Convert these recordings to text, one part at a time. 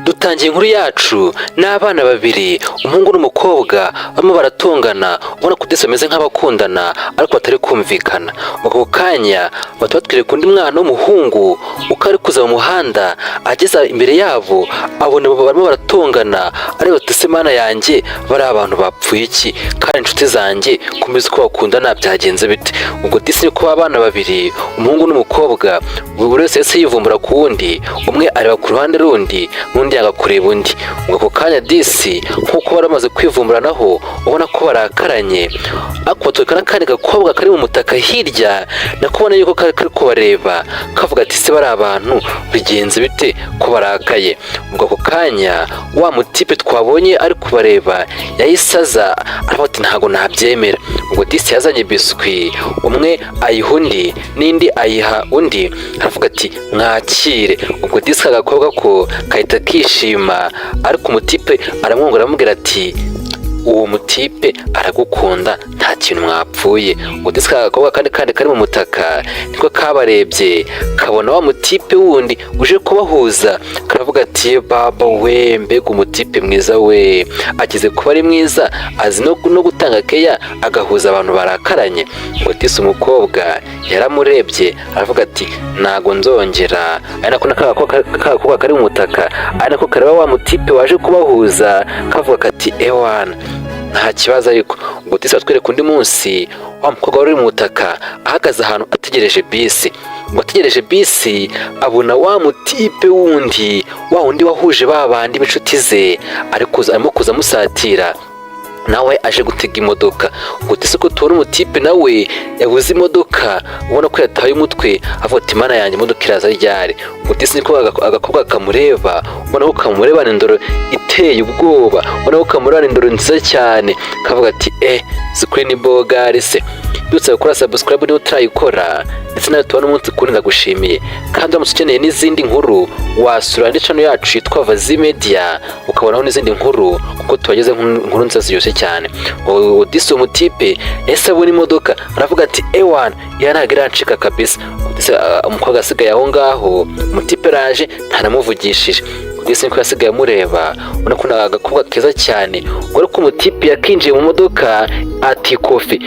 Dutangiye inkuru yacu n'abana babiri, umuhungu n'umukobwa barimo baratongana, ubona ko disi bameze nk'abakundana ariko batari kumvikana. Ako kanya bahita batwereka undi mwana w'umuhungu uko ari kuza mu muhanda, ageze imbere yabo abona barimo baratongana, areba ati se mana yanjye bari abantu bapfuye iki, kandi inshuti zanjye kumeze ko bakundana byagenze bite? Ubwo disi ko abana babiri, umuhungu n'umukobwa, buri wese yahise yivumbura ku wundi, umwe areba ku ruhande rundi n'undi yanga kureba undi. Ubwo ako kanya disi nk'uko bari bamaze kwivumburanaho, ubona ko barakaranye, ariko batwereka n'akandi gakobwa kari mu mutaka hirya, nako ubona yuko kari kubareba kavuga ati se bari abantu bigenze bite ko barakaye? Ubwo ako kanya wa mutipe twabonye ari kubareba yahise aza aravuga ati ntago nabyemera. Ubwo disi yazanye biswi, umwe ayiha undi n'indi ayiha undi, aravuga ati mwakire. Ubwo disi kagakobwa ko kahita kishima, ariko umutipe aramwongora aramubwira ati uwo mutipe aragukunda nta kintu mwapfuye. Ubwo disi kagakobwa kandi kari mu mutaka niko kabarebye kabona wa mutipe wundi uje kubahuza, karavuga ati baba we, mbega umutipe mwiza we, ageze kuba ari mwiza, azi no gutanga keya agahuza abantu barakaranye. Ubwo disi umukobwa yaramurebye aravuga ati ntago nzongera. Ari nako kagakobwa kari mu mutaka, ari nako kareba wa mutipe waje kubahuza kavuga kati ewana nta kibazo. Ariko ubwo disi atwereka undi munsi wa mukobwa wari mu mutaka ahagaze ahantu ategereje bisi. Ngo ategereje bisi abona wa mutipe wundi, wa wundi wahuje ba bandi b'inshuti ze, arimo kuza amusatira, nawe aje gutega imodoka. Ubwo disi ko tubona umutipe nawe yabuze imodoka, ubona ko yataye umutwe avuga ati mana yanjye imodoka iraza ryari? Ubwo disi niko agakobwa kamureba, ubona ko kamurebana indoro iteye ubwoba, ubona ko kamurebana indoro nziza cyane, kavuga ati zikuri ni bogari se. Dutse gukora subscribe niba utarayikora, ndetse nawe tubona umunsi kundi ndagushimiye. Kandi uramutse ukeneye n'izindi nkuru wasura indi channel yacu yitwa Vazi Media ukabonaho n'izindi nkuru, kuko tubageze inkuru nziza ziryoshye cyane. Disi umutipe yahise abona imodoka aravuga ati ewana iya ntabwo irancika kabisa. Umukobwa asigaye aho ngaho, umutipe araje ntanamuvugishije. Disi niko yasigaye amureba, ubona ko agakobwa keza cyane. Ubwo ko umutipe yakinjiye mu modoka ati ikofi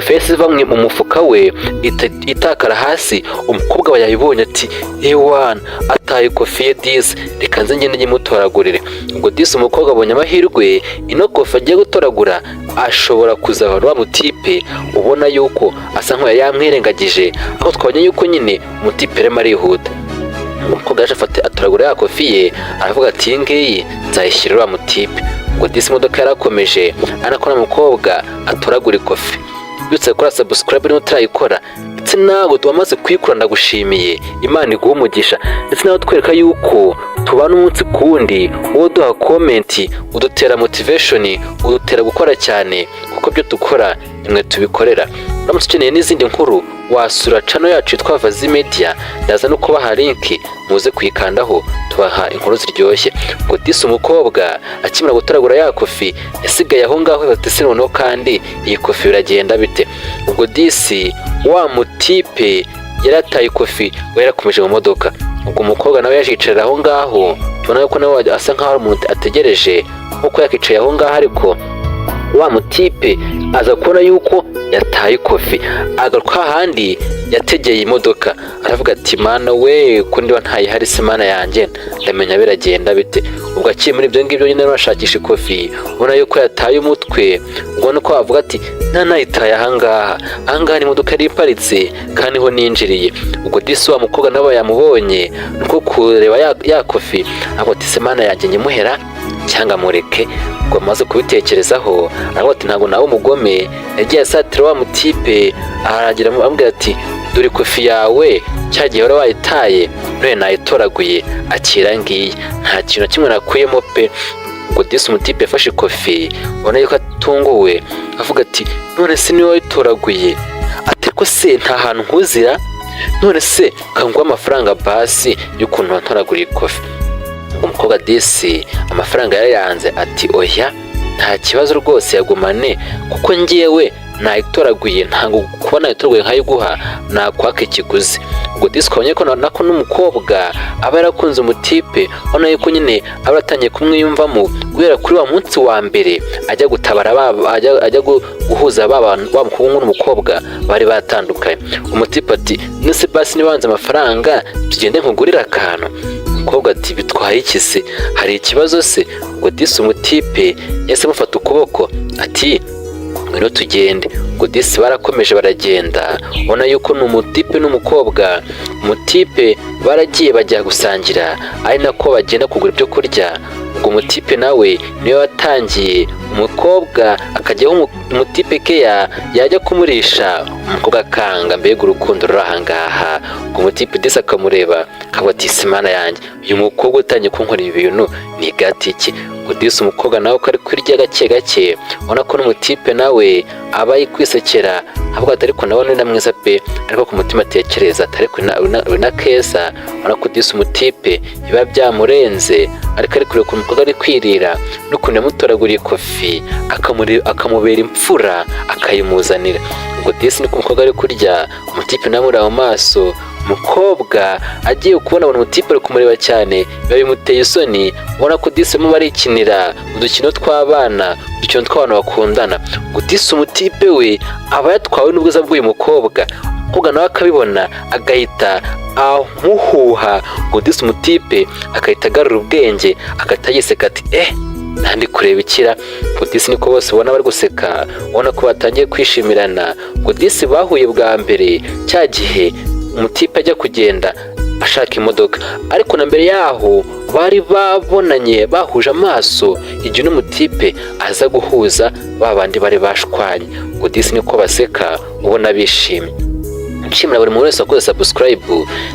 yahise iva mu mufuka we itakara hasi. Umukobwa aba yayibonye ati ewana ataye ikofi ye disi, reka nze ngende nyimutoragurire. Ubwo disi umukobwa abonye amahirwe, ino kofi agiye gutoragura ashobora kuzabona wa mutipe, ubona yuko asa nk'uwo yamwirengagije, aho twabonye yuko nyine umutipe arimo arihuta. Umukobwa yaje atoragura ya kofi ye, aravuga ati iyi ngiyi nzayishyira uriya mutipe. Ubwo disi imodoka yarakomeje, ariko n'umukobwa atoragura ikofi. Dutse gukora subscribe niba utarayikora, ndetse nawe wamaze kuyikora ndagushimiye, Imana iguhe umugisha. Ndetse nawe twereka yuko tubana umunsi kundi, wowe duha comment, udutera motivation, udutera gukora cyane, kuko byo dukora nimwe tubikorera. Uramutse ukeneye n'izindi nkuru wasura channel yacu yitwa Vazi Media, ndaza no kubaha link muze kuyikandaho tubaha inkuru ziryoshye. Ngo disi umukobwa akimara gutoragura ya kofi yasigaye aho ngaho, batese noneho kandi iyi kofi biragenda bite? Ubwo disi wa mutipe yarataye kofi we yarakomeje mu modoka. Ubwo umukobwa nawe yajicara aho ngaho, tubona ko nawe asa nkaho umuntu ategereje nkuko yakicaye aho ngaho, ariko wa mutipe aza kubona yuko yataye kofi, agaruka handi yategeye imodoka, aravuga ati mana we, ko ndiba ntayihari se mana yanjye ndamenya biragenda bite? Ubwo akiye muri ibyo ngibyo nyine arashakisha ikofi, ubona yuko yataye umutwe, ubona ko avuga ati nayitaye ahangaha ni imodoka yari iparitse kandi ho ninjiriye. Ubwo disi wa mukobwa nawe yamubonye, nuko kureba ya kofi avuga ati se mana yanjye nyimuhera cyangwa mureke. Ubwo amaze kubitekerezaho aravuga ati ntabwo nawe umugome, yagiye asatira wa mutipe, aragira amubwira ati dore kofi yawe cyagiye wari wayitaye none nayitoraguye, akira ngiyi nta kintu kimwe nakuyemo pe. Ubwo disi umutipe yafashe ikofi, ubona yuko atunguwe, avuga ati none se niwe wayitoraguye? Ati ko se nta hantu nkuzira, none se kanguha amafaranga basi y'ukuntu wantoraguriye ikofi. Umukobwa disi amafaranga yarayanze ati oya nta kibazo rwose yagumane, kuko ngiyewe nayitoraguye, ntabwo kuba nayitoraguye nkayiguha nakwaka ikiguzi. ubwo disi ukabonye ko nako n'umukobwa aba yarakunze umutipe, ubona yuko nyine aba yaratangiye kumwiyumvamo guhera kuri wa munsi wa mbere ajya gutabara ajya guhuza wa mukobwa n'umukobwa bari batandukanye. Umutipe ati nese basi nibanze amafaranga tugende nkugurira akantu. Umukobwa ati bitwaye iki se, hari ikibazo se? Ubwo disi umutipe yahise amufata ukuboko ati ngwino tugende. Ubwo disi barakomeje baragenda, ubona yuko ni umutipe n'umukobwa. Umutipe baragiye bajya gusangira, ari nako bagenda kugura ibyo kurya. Ubwo umutipe nawe niwe watangiye, umukobwa akajyaho umutipe keya yajya kumurisha, umukobwa akanga. Mbega urukundo ruri ahangaha. Ubwo umutipe disi akamureba akavuga ati simana yanjye, uyu mukobwa utangiye kunkorera ibintu ni gatiki. Ubwo disi umukobwa nawe ko ari kurya gake gake, ubona ko n'umutipe nawe aba yikwisekera avuga ati ariko nawe ni mwiza pe, ariko ku mutima atekereza ati ariko na keza. Ubona ko disi umutipe biba byamurenze, ariko ari kureba ukuntu umukobwa ari kwirira n'ukuntu yamutoraguriye kofi akamubera imfura akayimuzanira. Ubwo disi niko umukobwa ari kurya, umutipe nawe amureba mu maso. Umukobwa agiye kubona umutipe ari kumureba cyane, biba bimuteye isoni. Ubona ko disi barimo barikinira udukino tw'abana, udukino tw'abantu bakundana. Ubwo disi umutipe we aba yatwawe n'ubwiza bw'uyu mukobwa, umukobwa nawe akabibona agahita amuhuha. Ubwo disi umutipe agahita agarura ubwenge, agahita yiseka ati nandi kureba ikira. Ubwo disi niko bose ubona bari guseka, ubona ko batangiye kwishimirana. Ubwo disi bahuye bwa mbere cya gihe umutipe ajya kugenda ashaka imodoka, ariko na mbere yaho bari babonanye bahuje amaso igihe n'umutipe aza guhuza babandi bari bashwanye. Ubwo disi niko baseka ubona bishimye. Nshimira buri muntu wese wakoze subscribe,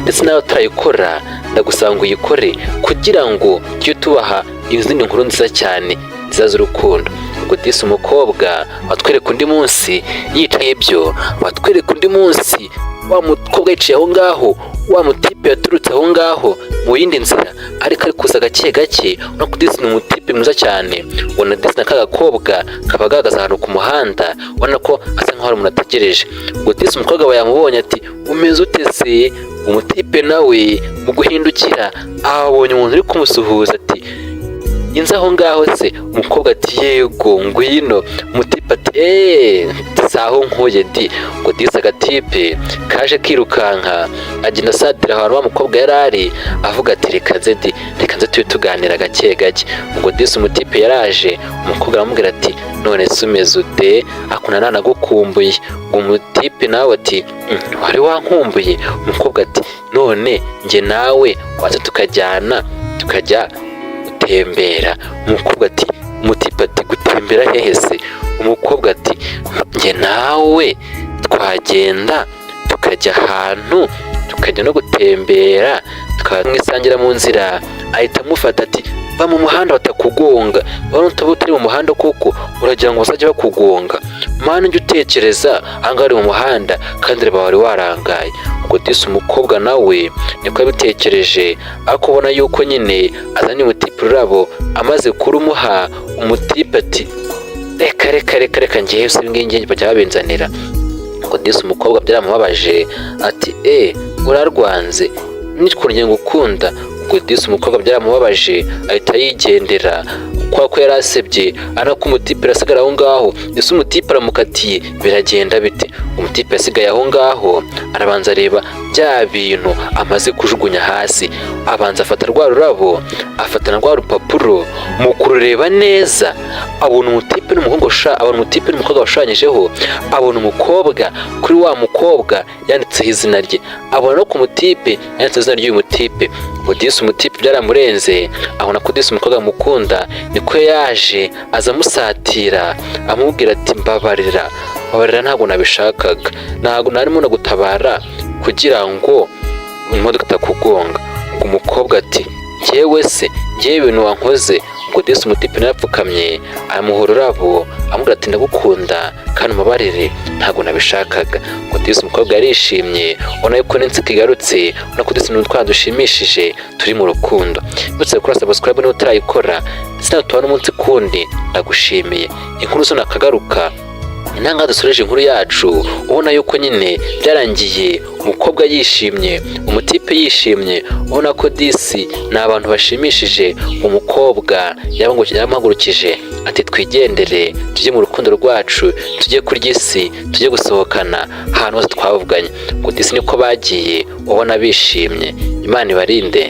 ndetse nawe utarayikora ndagusanga uyikore kugira ngo tujye tubaha izindi nkuru nziza cyane nziza z'urukundo. Ubwo disi umukobwa watwereka undi munsi yicaye byo, watwereka undi munsi wa mukobwa yicaye aho ngaho, wa mutipe yaturutse aho ngaho mu yindi nzira, ariko ari kuza gake gake. Ubona ko disi ni umutipe mwiza cyane. Ubona disi n'aka gakobwa kaba gahagaze ahantu ku muhanda, ubona ko asa nk'aho ari umuntu ategereje. Ubwo disi umukobwa aba yamubonye ati umeze utese. Umutipe nawe mu guhindukira abonye umuntu uri kumusuhuza ati inze aho ngaho se. Umukobwa ati yego ngwino. Umutipe ati saho nkuye di. Ngo disi agatipe kaje kirukanka agenda asadira ahantu wa mukobwa yari ari, avuga ati reka nze tube tuganira gake gake. Ubwo disi umutipe yaraje, umukobwa aramubwira ati none se umeze ute, akuna nanagukumbuye. Ubwo umutipe nawe ati wari wankumbuye. Umukobwa ati none njye nawe waza tukajyana tukajya gutembera. Umukobwa ati umutipe ati gutembera hehe se? Umukobwa ati njye nawe twagenda tukajya ahantu tukajya no gutembera tukamwisangira mu nzira. Ahita amufata ati va mu muhanda batakugonga, wari utari mu muhanda koko uragira ngo bazajya bakugonga? Mana njye utekereza ahangaha ari mu muhanda kandi reba wari warangaye. Ubwo disi umukobwa nawe niko yabitekereje, ariko ubona yuko nyine azanye umutipe ururabo amaze kurumuha. Umutipe ati reka ngewe se ibingibi bajya babinzanira. Ubwo disi umukobwa byaramubabaje ati urarwanze n'ukuntu ngukunda. Ubwo disi umukobwa byaramubabaje ahita yigendera, kwa ko yari asebye ariko umutipe arasigara aho ngaho. Ese umutipe aramukatiye biragenda bite? Umutipe yasigaye aho ngaho arabanza areba bya bintu amaze kujugunya hasi, abanza afata rwa rurabo, afata na rwa rupapuro, mu kurureba neza abona umutipe n'umukobwa washushanyijeho, abona umukobwa kuri wa mukobwa yanditseho izina rye, abona no ku mutipe yanditseho izina ry'uyu mutipe. Ubwo disi umutipe byaramurenze, abona ko disi umukobwa amukunda, niko yaje aza amusatira amubwira ati mbabarira ntabwo nabishakaga, ntabwo narimo nagutabara kugira ngo imodoka itakugonga. Ubwo umukobwa ati njyewe ibintu wankoze. Ubwo disi umutipe narapfukamye amuha ururabo amubwira ati ndagukunda kandi umubarire ntabwo nabishakaga. Ubwo disi umukobwa yarishimye, ubona yuko n'inseko igarutse, ubona ko disi n'utwana dushimishije turi mu rukundo. Ndetse kuri subscribe niba utarayikora, ndetse nawe tubana umunsi kundi ndagushimiye. Inkuru zo nakagaruka intanga dusoreje inkuru yacu ubona yuko nyine byarangiye umukobwa yishimye, umutipe yishimye, ubona ko disi ni abantu bashimishije. Umukobwa yamuhagurukije ati twigendere tujye mu rukundo rwacu, tujye kurya isi, tujye gusohokana ahantu hose twavuganye. Ngo disi niko bagiye ubona bishimye. Imana ibarinde.